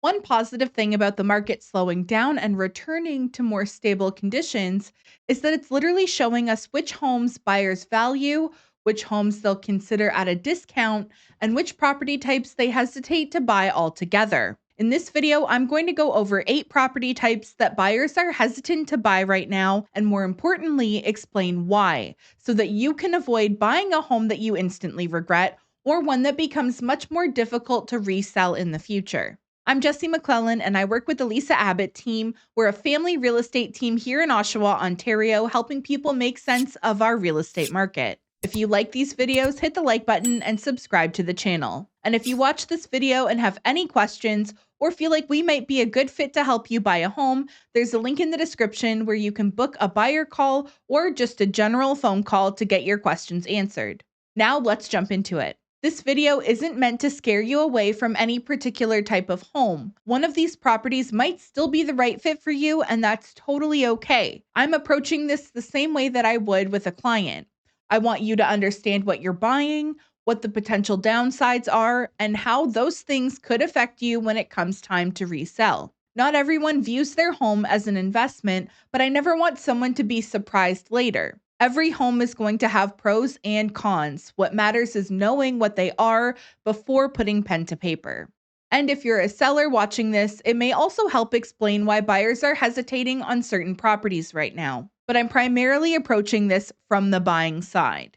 One positive thing about the market slowing down and returning to more stable conditions is that it's literally showing us which homes buyers value, which homes they'll consider at a discount, and which property types they hesitate to buy altogether. In this video, I'm going to go over 8 property types that buyers are hesitant to buy right now, and more importantly, explain why, so that you can avoid buying a home that you instantly regret or one that becomes much more difficult to resell in the future. I'm Jessie McClellan, and I work with the Lisa Abbott team. We're a family real estate team here in Oshawa, Ontario, helping people make sense of our real estate market. If you like these videos, hit the like button and subscribe to the channel. And if you watch this video and have any questions or feel like we might be a good fit to help you buy a home, there's a link in the description where you can book a buyer call or just a general phone call to get your questions answered. Now let's jump into it. This video isn't meant to scare you away from any particular type of home. One of these properties might still be the right fit for you, and that's totally okay. I'm approaching this the same way that I would with a client. I want you to understand what you're buying, what the potential downsides are, and how those things could affect you when it comes time to resell. Not everyone views their home as an investment, but I never want someone to be surprised later. Every home is going to have pros and cons. What matters is knowing what they are before putting pen to paper. And if you're a seller watching this, it may also help explain why buyers are hesitating on certain properties right now. But I'm primarily approaching this from the buying side.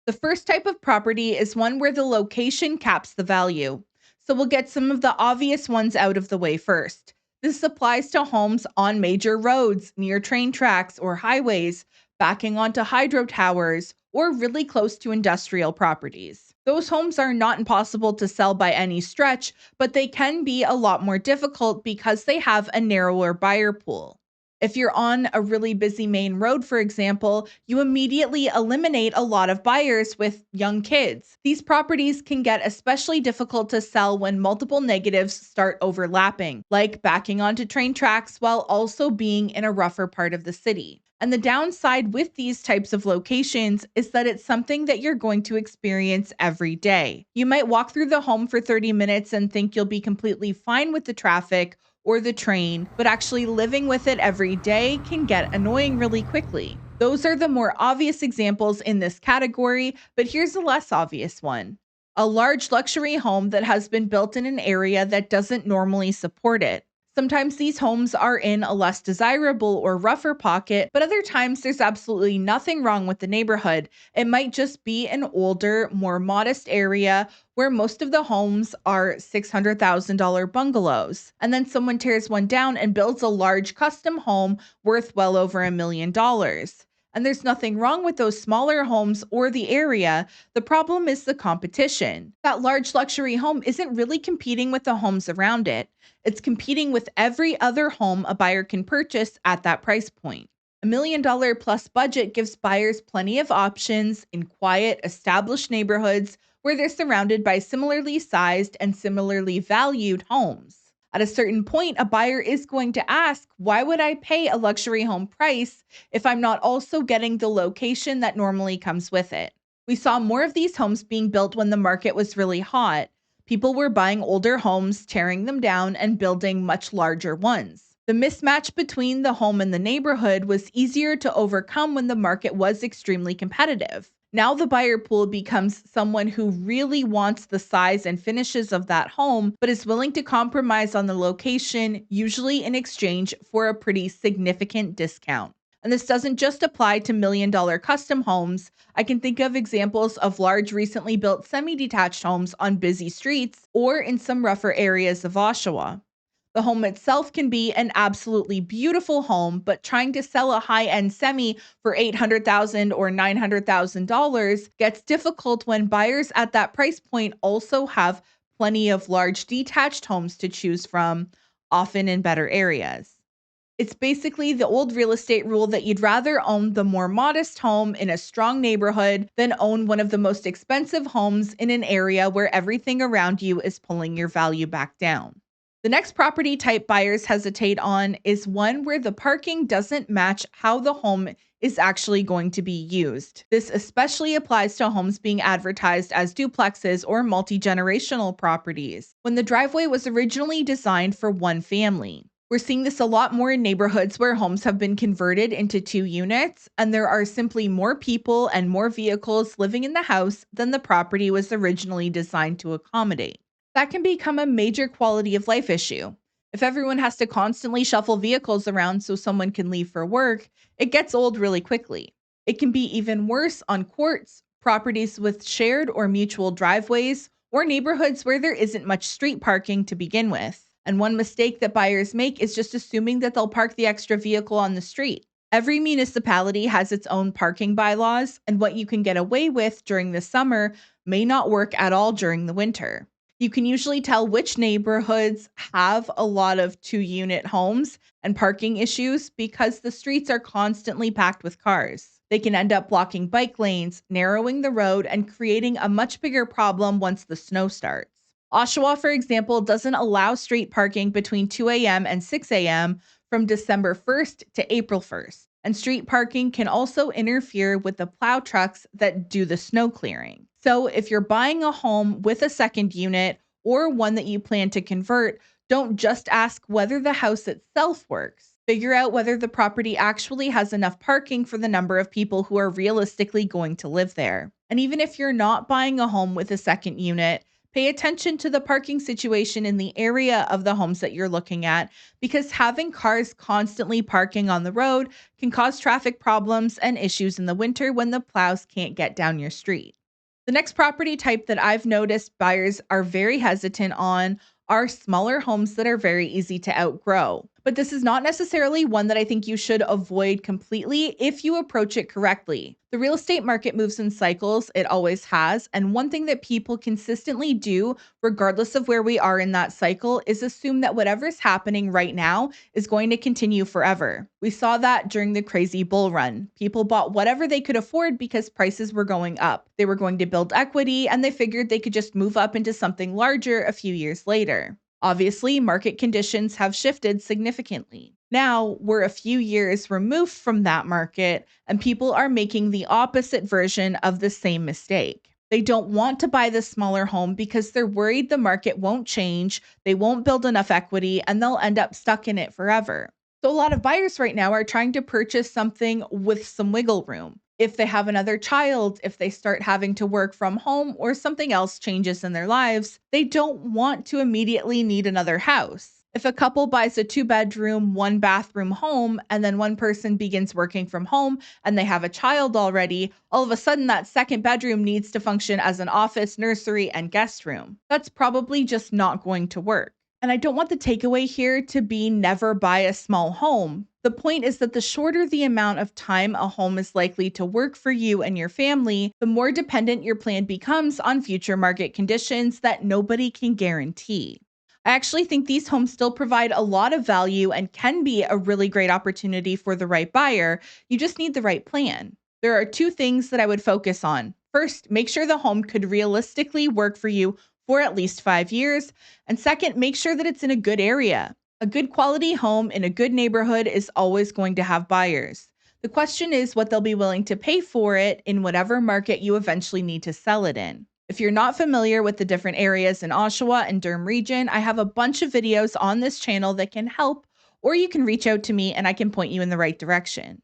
The first type of property is one where the location caps the value. So we'll get some of the obvious ones out of the way first. This applies to homes on major roads, near train tracks or highways, backing onto hydro towers, or really close to industrial properties. Those homes are not impossible to sell by any stretch, but they can be a lot more difficult because they have a narrower buyer pool. If you're on a really busy main road, for example, you immediately eliminate a lot of buyers with young kids. These properties can get especially difficult to sell when multiple negatives start overlapping, like backing onto train tracks while also being in a rougher part of the city. And the downside with these types of locations is that it's something that you're going to experience every day. You might walk through the home for 30 minutes and think you'll be completely fine with the traffic or the train, but actually living with it every day can get annoying really quickly. Those are the more obvious examples in this category, but here's a less obvious one. A large luxury home that has been built in an area that doesn't normally support it. Sometimes these homes are in a less desirable or rougher pocket, but other times there's absolutely nothing wrong with the neighborhood. It might just be an older, more modest area where most of the homes are $600,000 bungalows. And then someone tears one down and builds a large custom home worth well over $1 million. And there's nothing wrong with those smaller homes or the area. The problem is the competition. That large luxury home isn't really competing with the homes around it. It's competing with every other home a buyer can purchase at that price point. $1 million plus budget gives buyers plenty of options in quiet, established neighborhoods where they're surrounded by similarly sized and similarly valued homes. At a certain point, a buyer is going to ask, why would I pay a luxury home price if I'm not also getting the location that normally comes with it? We saw more of these homes being built when the market was really hot. People were buying older homes, tearing them down, and building much larger ones. The mismatch between the home and the neighborhood was easier to overcome when the market was extremely competitive. Now the buyer pool becomes someone who really wants the size and finishes of that home, but is willing to compromise on the location, usually in exchange for a pretty significant discount. And this doesn't just apply to $1 million custom homes. I can think of examples of large, recently built semi-detached homes on busy streets or in some rougher areas of Oshawa. The home itself can be an absolutely beautiful home, but trying to sell a high-end semi for $800,000 or $900,000 gets difficult when buyers at that price point also have plenty of large detached homes to choose from, often in better areas. It's basically the old real estate rule that you'd rather own the more modest home in a strong neighborhood than own one of the most expensive homes in an area where everything around you is pulling your value back down. The next property type buyers hesitate on is one where the parking doesn't match how the home is actually going to be used. This especially applies to homes being advertised as duplexes or multi generational properties, when the driveway was originally designed for one family. We're seeing this a lot more in neighborhoods where homes have been converted into 2 units, and there are simply more people and more vehicles living in the house than the property was originally designed to accommodate. That can become a major quality of life issue. If everyone has to constantly shuffle vehicles around so someone can leave for work, it gets old really quickly. It can be even worse on courts, properties with shared or mutual driveways, or neighborhoods where there isn't much street parking to begin with. And one mistake that buyers make is just assuming that they'll park the extra vehicle on the street. Every municipality has its own parking bylaws, and what you can get away with during the summer may not work at all during the winter. You can usually tell which neighborhoods have a lot of 2 unit homes and parking issues because the streets are constantly packed with cars. They can end up blocking bike lanes, narrowing the road, and creating a much bigger problem once the snow starts. Oshawa, for example, doesn't allow street parking between 2 a.m. and 6 a.m. from December 1st to April 1st. And street parking can also interfere with the plow trucks that do the snow clearing. So if you're buying a home with a second unit or one that you plan to convert, don't just ask whether the house itself works. Figure out whether the property actually has enough parking for the number of people who are realistically going to live there. And even if you're not buying a home with a second unit, pay attention to the parking situation in the area of the homes that you're looking at, because having cars constantly parking on the road can cause traffic problems and issues in the winter when the plows can't get down your street. The next property type that I've noticed buyers are very hesitant on are smaller homes that are very easy to outgrow. But this is not necessarily one that I think you should avoid completely if you approach it correctly. The real estate market moves in cycles, it always has, and one thing that people consistently do, regardless of where we are in that cycle, is assume that whatever's happening right now is going to continue forever. We saw that during the crazy bull run. People bought whatever they could afford because prices were going up. They were going to build equity, and they figured they could just move up into something larger a few years later. Obviously, market conditions have shifted significantly. Now, we're a few years removed from that market, and people are making the opposite version of the same mistake. They don't want to buy the smaller home because they're worried the market won't change, they won't build enough equity, and they'll end up stuck in it forever. So a lot of buyers right now are trying to purchase something with some wiggle room. If they have another child, if they start having to work from home, or something else changes in their lives, they don't want to immediately need another house. If a couple buys a 2 bedroom, 1 bathroom home, and then one person begins working from home and they have a child already, all of a sudden that second bedroom needs to function as an office, nursery, and guest room. That's probably just not going to work. And I don't want the takeaway here to be never buy a small home. The point is that the shorter the amount of time a home is likely to work for you and your family, the more dependent your plan becomes on future market conditions that nobody can guarantee. I actually think these homes still provide a lot of value and can be a really great opportunity for the right buyer. You just need the right plan. There are 2 things that I would focus on. First, make sure the home could realistically work for you for at least 5 years. And second, make sure that it's in a good area. A good quality home in a good neighborhood is always going to have buyers. The question is what they'll be willing to pay for it in whatever market you eventually need to sell it in. If you're not familiar with the different areas in Oshawa and Durham region, I have a bunch of videos on this channel that can help, or you can reach out to me and I can point you in the right direction.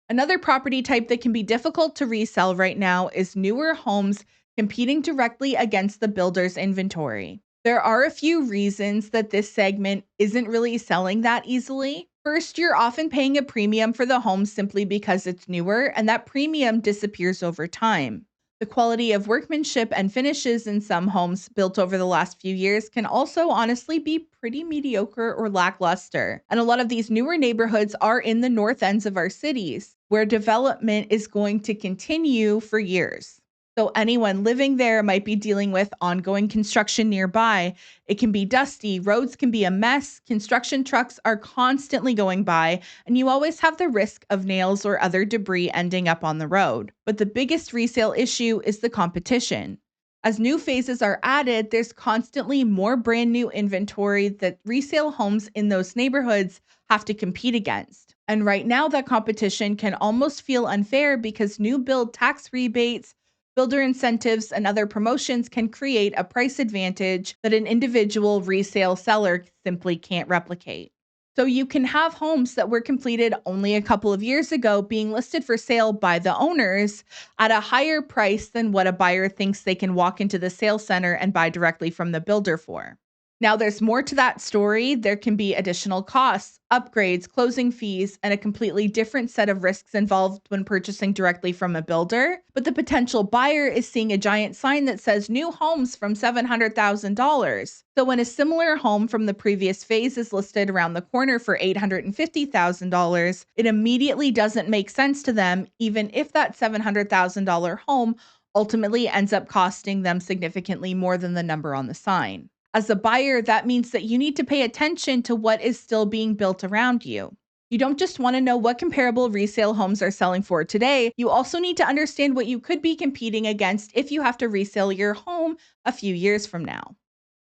Another property type that can be difficult to resell right now is newer homes competing directly against the builder's inventory. There are a few reasons that this segment isn't really selling that easily. First, you're often paying a premium for the home simply because it's newer, and that premium disappears over time. The quality of workmanship and finishes in some homes built over the last few years can also honestly be pretty mediocre or lackluster. And a lot of these newer neighborhoods are in the north ends of our cities, where development is going to continue for years. So anyone living there might be dealing with ongoing construction nearby. It can be dusty, roads can be a mess, construction trucks are constantly going by, and you always have the risk of nails or other debris ending up on the road. But the biggest resale issue is the competition. As new phases are added, there's constantly more brand new inventory that resale homes in those neighborhoods have to compete against. And right now, that competition can almost feel unfair because new build tax rebates, builder incentives, and other promotions can create a price advantage that an individual resale seller simply can't replicate. So you can have homes that were completed only a couple of years ago being listed for sale by the owners at a higher price than what a buyer thinks they can walk into the sales center and buy directly from the builder for. Now, there's more to that story. There can be additional costs, upgrades, closing fees, and a completely different set of risks involved when purchasing directly from a builder. But the potential buyer is seeing a giant sign that says new homes from $700,000. So when a similar home from the previous phase is listed around the corner for $850,000, it immediately doesn't make sense to them, even if that $700,000 home ultimately ends up costing them significantly more than the number on the sign. As a buyer, that means that you need to pay attention to what is still being built around you. You don't just want to know what comparable resale homes are selling for today, you also need to understand what you could be competing against if you have to resell your home a few years from now.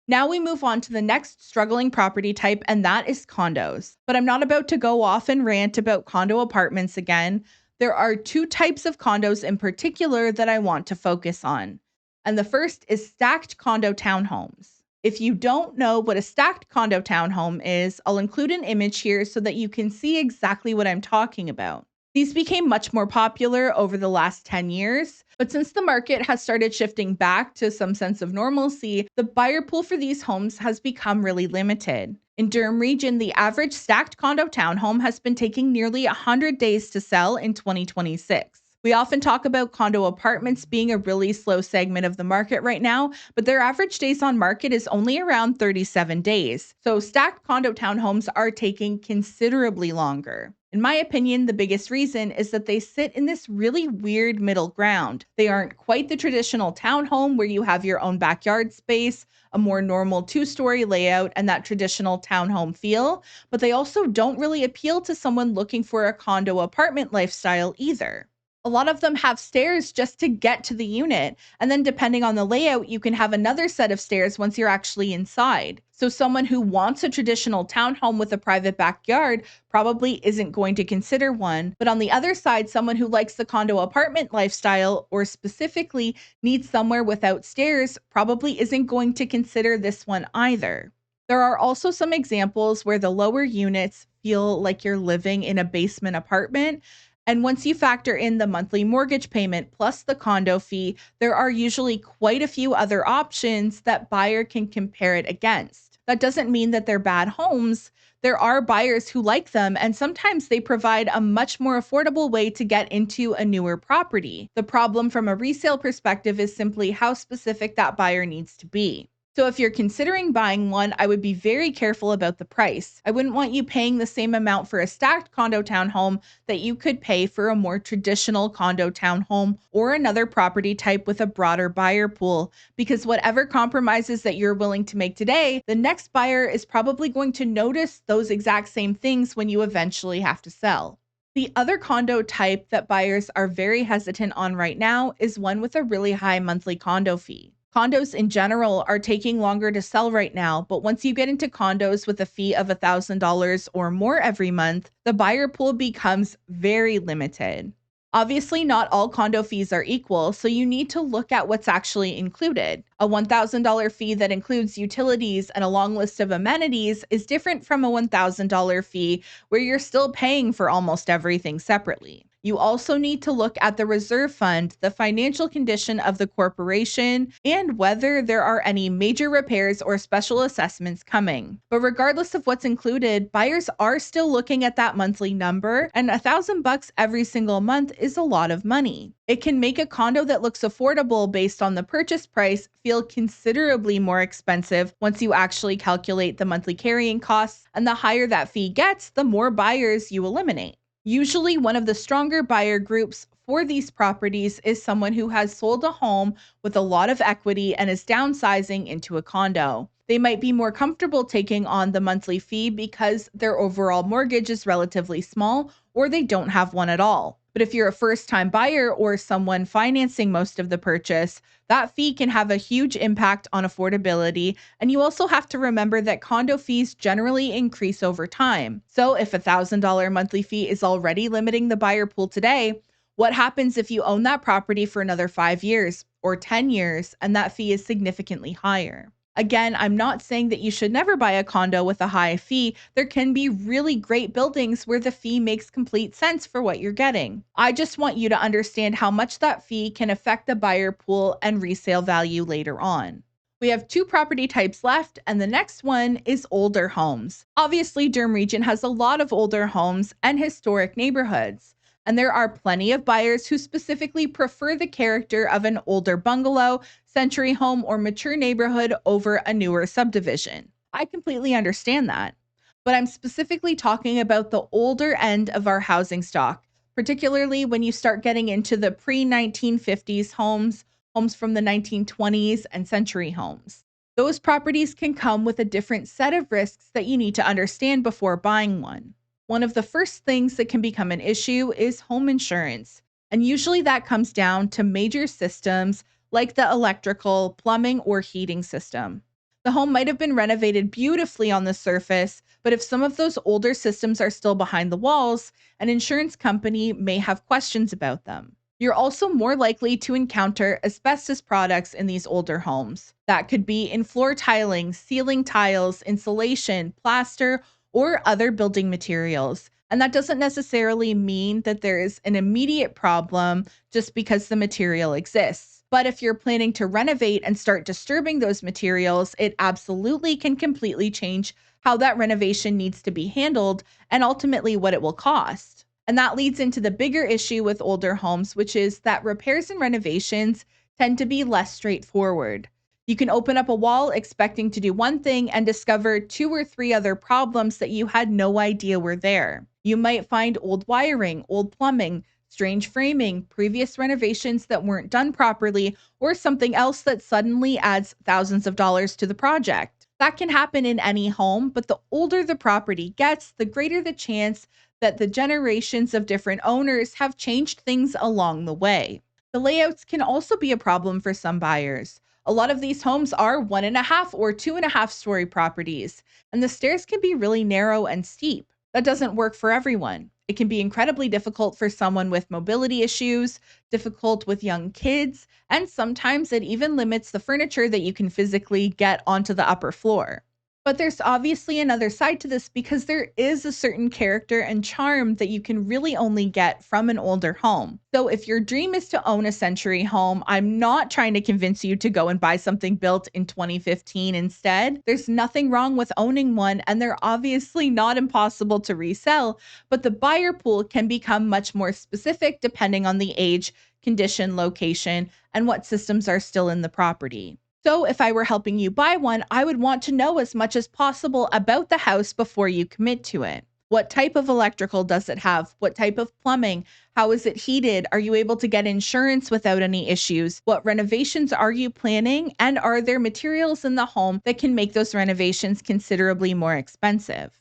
Now we move on to the next struggling property type, and that is condos. But I'm not about to go off and rant about condo apartments again. There are two types of condos in particular that I want to focus on. And the first is stacked condo townhomes. If you don't know what a stacked condo townhome is, I'll include an image here so that you can see exactly what I'm talking about. These became much more popular over the last 10 years, but since the market has started shifting back to some sense of normalcy, the buyer pool for these homes has become really limited. In Durham region, the average stacked condo townhome has been taking nearly 100 days to sell in 2026. We often talk about condo apartments being a really slow segment of the market right now, but their average days on market is only around 37 days. So stacked condo townhomes are taking considerably longer. In my opinion, the biggest reason is that they sit in this really weird middle ground. They aren't quite the traditional townhome where you have your own backyard space, a more normal two-story layout, and that traditional townhome feel, but they also don't really appeal to someone looking for a condo apartment lifestyle either. A lot of them have stairs just to get to the unit, and then depending on the layout, you can have another set of stairs once you're actually inside. So someone who wants a traditional townhome with a private backyard probably isn't going to consider one. But on the other side, someone who likes the condo apartment lifestyle or specifically needs somewhere without stairs probably isn't going to consider this one either. There are also some examples where the lower units feel like you're living in a basement apartment. And once you factor in the monthly mortgage payment plus the condo fee, there are usually quite a few other options that buyer can compare it against. That doesn't mean that they're bad homes. There are buyers who like them, and sometimes they provide a much more affordable way to get into a newer property. The problem from a resale perspective is simply how specific that buyer needs to be. So if you're considering buying one, I would be very careful about the price. I wouldn't want you paying the same amount for a stacked condo townhome that you could pay for a more traditional condo townhome or another property type with a broader buyer pool, because whatever compromises that you're willing to make today, the next buyer is probably going to notice those exact same things when you eventually have to sell. The other condo type that buyers are very hesitant on right now is one with a really high monthly condo fee. Condos in general are taking longer to sell right now, but once you get into condos with a fee of $1,000 or more every month, the buyer pool becomes very limited. Obviously, not all condo fees are equal, so you need to look at what's actually included. A $1,000 fee that includes utilities and a long list of amenities is different from a $1,000 fee where you're still paying for almost everything separately. You also need to look at the reserve fund, the financial condition of the corporation, and whether there are any major repairs or special assessments coming. But regardless of what's included, buyers are still looking at that monthly number, and $1,000 every single month is a lot of money. It can make a condo that looks affordable based on the purchase price feel considerably more expensive once you actually calculate the monthly carrying costs, and the higher that fee gets, the more buyers you eliminate. Usually, one of the stronger buyer groups for these properties is someone who has sold a home with a lot of equity and is downsizing into a condo. They might be more comfortable taking on the monthly fee because their overall mortgage is relatively small or they don't have one at all. But if you're a first time buyer or someone financing most of the purchase, that fee can have a huge impact on affordability. And you also have to remember that condo fees generally increase over time. So if a $1,000 monthly fee is already limiting the buyer pool today, what happens if you own that property for another 5 years or 10 years and that fee is significantly higher? Again, I'm not saying that you should never buy a condo with a high fee. There can be really great buildings where the fee makes complete sense for what you're getting. I just want you to understand how much that fee can affect the buyer pool and resale value later on. We have two property types left, and the next one is older homes. Obviously, Durham region has a lot of older homes and historic neighborhoods. And there are plenty of buyers who specifically prefer the character of an older bungalow, century home, or mature neighborhood over a newer subdivision. I completely understand that. But I'm specifically talking about the older end of our housing stock, particularly when you start getting into the pre-1950s homes, homes from the 1920s, and century homes. Those properties can come with a different set of risks that you need to understand before buying one. One of the first things that can become an issue is home insurance, and usually that comes down to major systems like the electrical, plumbing, or heating system. The home might have been renovated beautifully on the surface, but if some of those older systems are still behind the walls, an insurance company may have questions about them. You're also more likely to encounter asbestos products in these older homes. That could be in floor tiling, ceiling tiles, insulation, plaster, or other building materials. And that doesn't necessarily mean that there is an immediate problem just because the material exists. But if you're planning to renovate and start disturbing those materials, it absolutely can completely change how that renovation needs to be handled and ultimately what it will cost. And that leads into the bigger issue with older homes, which is that repairs and renovations tend to be less straightforward. You can open up a wall expecting to do one thing and discover 2 or 3 other problems that you had no idea were there. You might find old wiring, old plumbing, strange framing, previous renovations that weren't done properly, or something else that suddenly adds thousands of dollars to the project. That can happen in any home, but the older the property gets, the greater the chance that the generations of different owners have changed things along the way. The layouts can also be a problem for some buyers. A lot of these homes are 1.5 or 2.5 story properties, and the stairs can be really narrow and steep. That doesn't work for everyone. It can be incredibly difficult for someone with mobility issues, difficult with young kids, and sometimes it even limits the furniture that you can physically get onto the upper floor. But there's obviously another side to this because there is a certain character and charm that you can really only get from an older home. So if your dream is to own a century home, I'm not trying to convince you to go and buy something built in 2015 instead. There's nothing wrong with owning one, and they're obviously not impossible to resell, but the buyer pool can become much more specific depending on the age, condition, location, and what systems are still in the property. So if I were helping you buy one, I would want to know as much as possible about the house before you commit to it. What type of electrical does it have? What type of plumbing? How is it heated? Are you able to get insurance without any issues? What renovations are you planning? And are there materials in the home that can make those renovations considerably more expensive?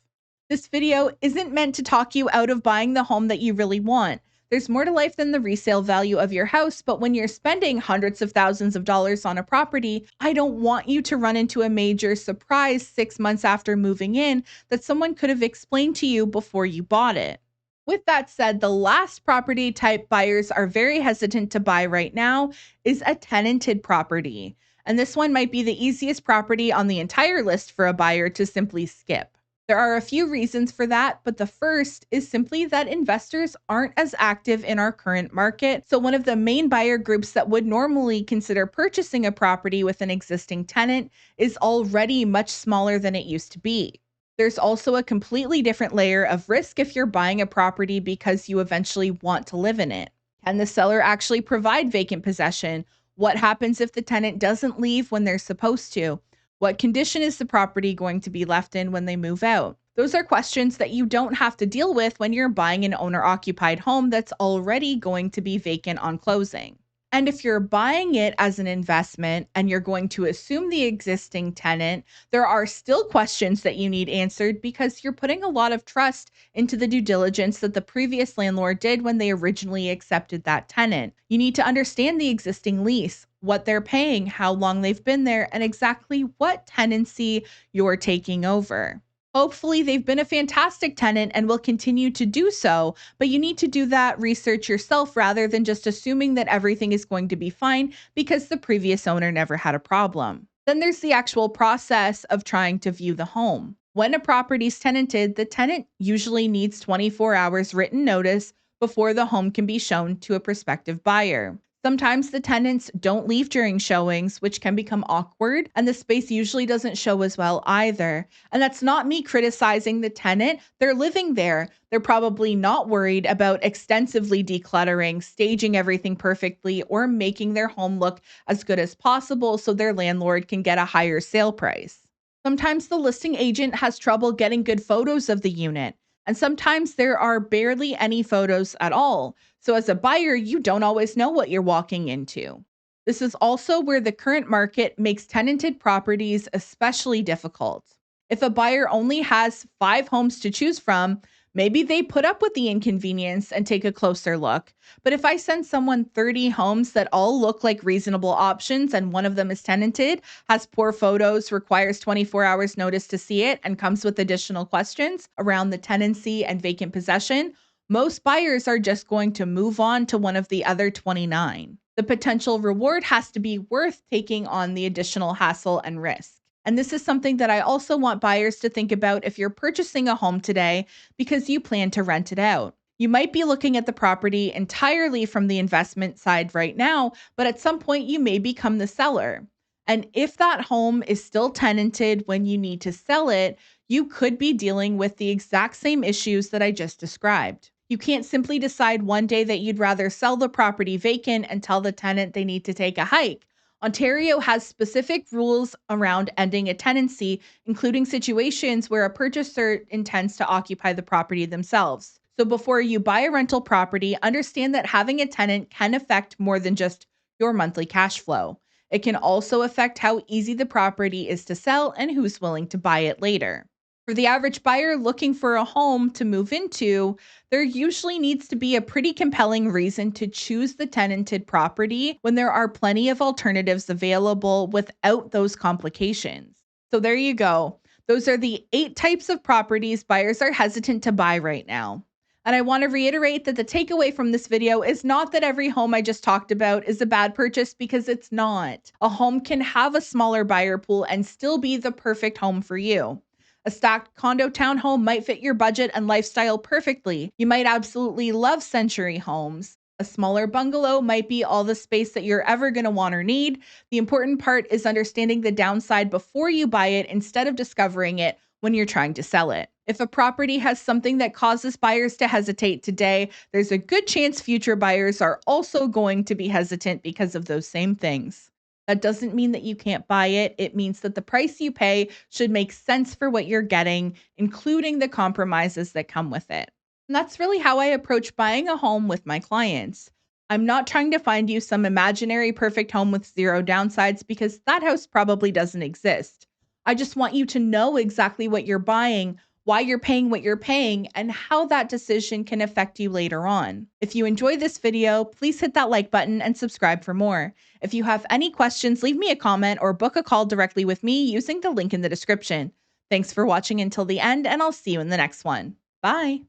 This video isn't meant to talk you out of buying the home that you really want. There's more to life than the resale value of your house, but when you're spending hundreds of thousands of dollars on a property, I don't want you to run into a major surprise 6 months after moving in that someone could have explained to you before you bought it. With that said, the last property type buyers are very hesitant to buy right now is a tenanted property. And this one might be the easiest property on the entire list for a buyer to simply skip. There are a few reasons for that, but the first is simply that investors aren't as active in our current market. So one of the main buyer groups that would normally consider purchasing a property with an existing tenant is already much smaller than it used to be. There's also a completely different layer of risk if you're buying a property because you eventually want to live in it. Can the seller actually provide vacant possession? What happens if the tenant doesn't leave when they're supposed to? What condition is the property going to be left in when they move out? Those are questions that you don't have to deal with when you're buying an owner-occupied home that's already going to be vacant on closing. And if you're buying it as an investment and you're going to assume the existing tenant, there are still questions that you need answered because you're putting a lot of trust into the due diligence that the previous landlord did when they originally accepted that tenant. You need to understand the existing lease, what they're paying, how long they've been there, and exactly what tenancy you're taking over. Hopefully, they've been a fantastic tenant and will continue to do so, but you need to do that research yourself rather than just assuming that everything is going to be fine because the previous owner never had a problem. Then there's the actual process of trying to view the home. When a property is tenanted, the tenant usually needs 24 hours written notice before the home can be shown to a prospective buyer. Sometimes the tenants don't leave during showings, which can become awkward, and the space usually doesn't show as well either. And that's not me criticizing the tenant. They're living there. They're probably not worried about extensively decluttering, staging everything perfectly, or making their home look as good as possible so their landlord can get a higher sale price. Sometimes the listing agent has trouble getting good photos of the unit, and sometimes there are barely any photos at all. So as a buyer, you don't always know what you're walking into. This is also where the current market makes tenanted properties especially difficult. If a buyer only has 5 homes to choose from, maybe they put up with the inconvenience and take a closer look. But if I send someone 30 homes that all look like reasonable options and one of them is tenanted, has poor photos, requires 24 hours notice to see it, and comes with additional questions around the tenancy and vacant possession, most buyers are just going to move on to one of the other 29. The potential reward has to be worth taking on the additional hassle and risk. And this is something that I also want buyers to think about if you're purchasing a home today because you plan to rent it out. You might be looking at the property entirely from the investment side right now, but at some point you may become the seller. And if that home is still tenanted when you need to sell it, you could be dealing with the exact same issues that I just described. You can't simply decide one day that you'd rather sell the property vacant and tell the tenant they need to take a hike. Ontario has specific rules around ending a tenancy, including situations where a purchaser intends to occupy the property themselves. So before you buy a rental property, understand that having a tenant can affect more than just your monthly cash flow. It can also affect how easy the property is to sell and who's willing to buy it later. For the average buyer looking for a home to move into, there usually needs to be a pretty compelling reason to choose the tenanted property when there are plenty of alternatives available without those complications. So there you go. Those are the 8 types of properties buyers are hesitant to buy right now. And I want to reiterate that the takeaway from this video is not that every home I just talked about is a bad purchase, because it's not. A home can have a smaller buyer pool and still be the perfect home for you. A stacked condo townhome might fit your budget and lifestyle perfectly. You might absolutely love century homes. A smaller bungalow might be all the space that you're ever going to want or need. The important part is understanding the downside before you buy it instead of discovering it when you're trying to sell it. If a property has something that causes buyers to hesitate today, there's a good chance future buyers are also going to be hesitant because of those same things. That doesn't mean that you can't buy it. It means that the price you pay should make sense for what you're getting, including the compromises that come with it. And that's really how I approach buying a home with my clients. I'm not trying to find you some imaginary perfect home with 0 downsides, because that house probably doesn't exist. I just want you to know exactly what you're buying, why you're paying what you're paying, and how that decision can affect you later on. If you enjoyed this video, please hit that like button and subscribe for more. If you have any questions, leave me a comment or book a call directly with me using the link in the description. Thanks for watching until the end, and I'll see you in the next one. Bye.